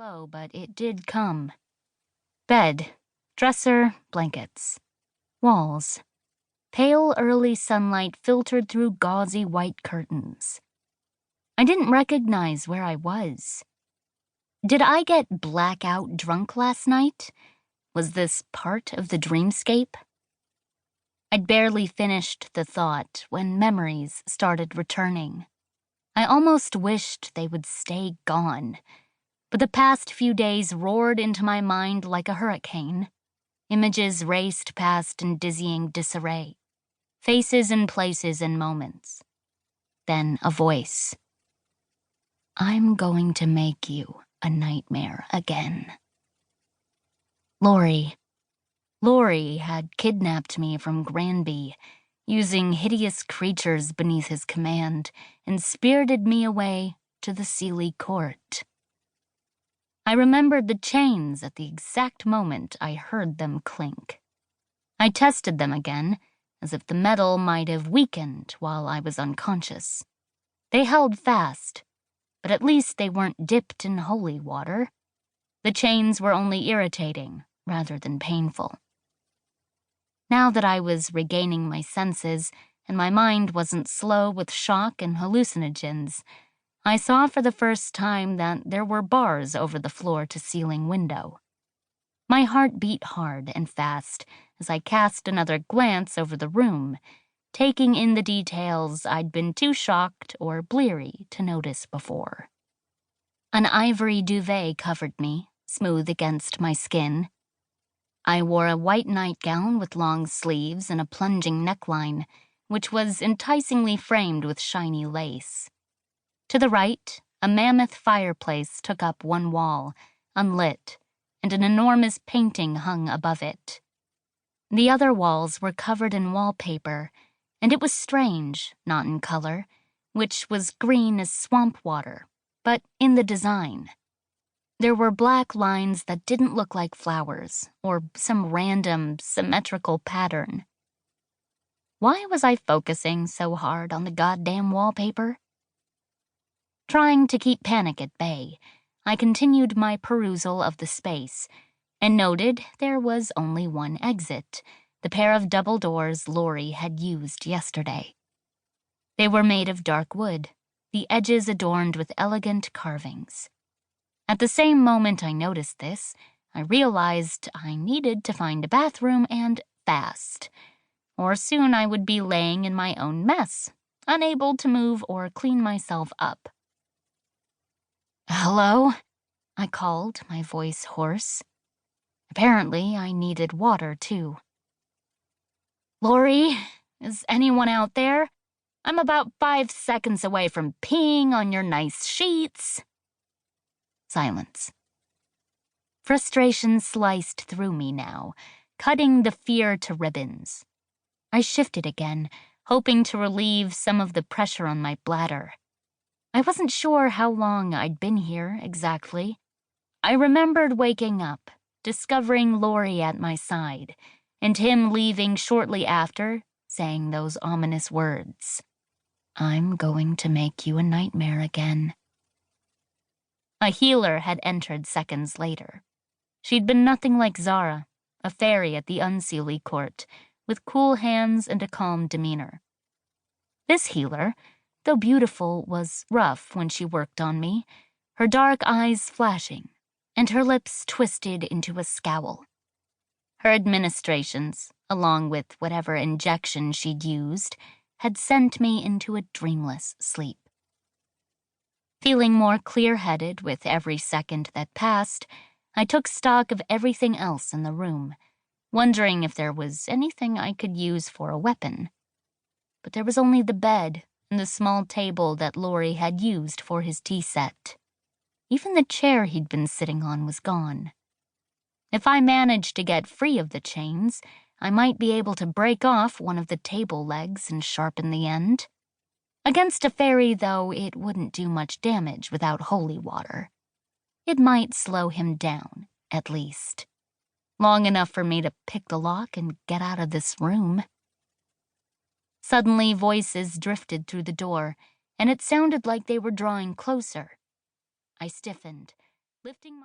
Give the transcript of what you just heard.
slow, but it did come. Bed, dresser, blankets, walls. Pale early sunlight filtered through gauzy white curtains. I didn't recognize where I was. Did I get blackout drunk last night? Was this part of the dreamscape? I'd barely finished the thought when memories started returning. I almost wished they would stay gone, but the past few days roared into my mind like a hurricane. Images raced past in dizzying disarray. Faces and places and moments. Then a voice. I'm going to make you a nightmare again. Laurie had kidnapped me from Granby, using hideous creatures beneath his command, and spirited me away to the Seelie Court. I remembered the chains at the exact moment I heard them clink. I tested them again, as if the metal might have weakened while I was unconscious. They held fast, but at least they weren't dipped in holy water. The chains were only irritating rather than painful. Now that I was regaining my senses and my mind wasn't slow with shock and hallucinogens, I saw for the first time that there were bars over the floor-to-ceiling window. My heart beat hard and fast as I cast another glance over the room, taking in the details I'd been too shocked or bleary to notice before. An ivory duvet covered me, smooth against my skin. I wore a white nightgown with long sleeves and a plunging neckline, which was enticingly framed with shiny lace. To the right, a mammoth fireplace took up one wall, unlit, and an enormous painting hung above it. The other walls were covered in wallpaper, and it was strange, not in color, which was green as swamp water, but in the design. There were black lines that didn't look like flowers or some random, symmetrical pattern. Why was I focusing so hard on the goddamn wallpaper? Trying to keep panic at bay, I continued my perusal of the space and noted there was only one exit, the pair of double doors Laurie had used yesterday. They were made of dark wood, the edges adorned with elegant carvings. At the same moment I noticed this, I realized I needed to find a bathroom and fast, or soon I would be laying in my own mess, unable to move or clean myself up. "Hello?" I called, my voice hoarse. Apparently, I needed water, too. "Laurie, is anyone out there? I'm about 5 seconds away from peeing on your nice sheets." Silence. Frustration sliced through me now, cutting the fear to ribbons. I shifted again, hoping to relieve some of the pressure on my bladder. I wasn't sure how long I'd been here exactly. I remembered waking up, discovering Laurie at my side, and him leaving shortly after, saying those ominous words. "I'm going to make you a nightmare again." A healer had entered seconds later. She'd been nothing like Zara, a fairy at the Seelie Court, with cool hands and a calm demeanor. This healer, though beautiful, was rough when she worked on me, her dark eyes flashing, and her lips twisted into a scowl. Her administrations, along with whatever injection she'd used, had sent me into a dreamless sleep. Feeling more clear-headed with every second that passed, I took stock of everything else in the room, wondering if there was anything I could use for a weapon. But there was only the bed and the small table that Laurie had used for his tea set. Even the chair he'd been sitting on was gone. If I managed to get free of the chains, I might be able to break off one of the table legs and sharpen the end. Against a fairy, though, it wouldn't do much damage without holy water. It might slow him down, at least. Long enough for me to pick the lock and get out of this room. Suddenly, voices drifted through the door, and it sounded like they were drawing closer. I stiffened, lifting my...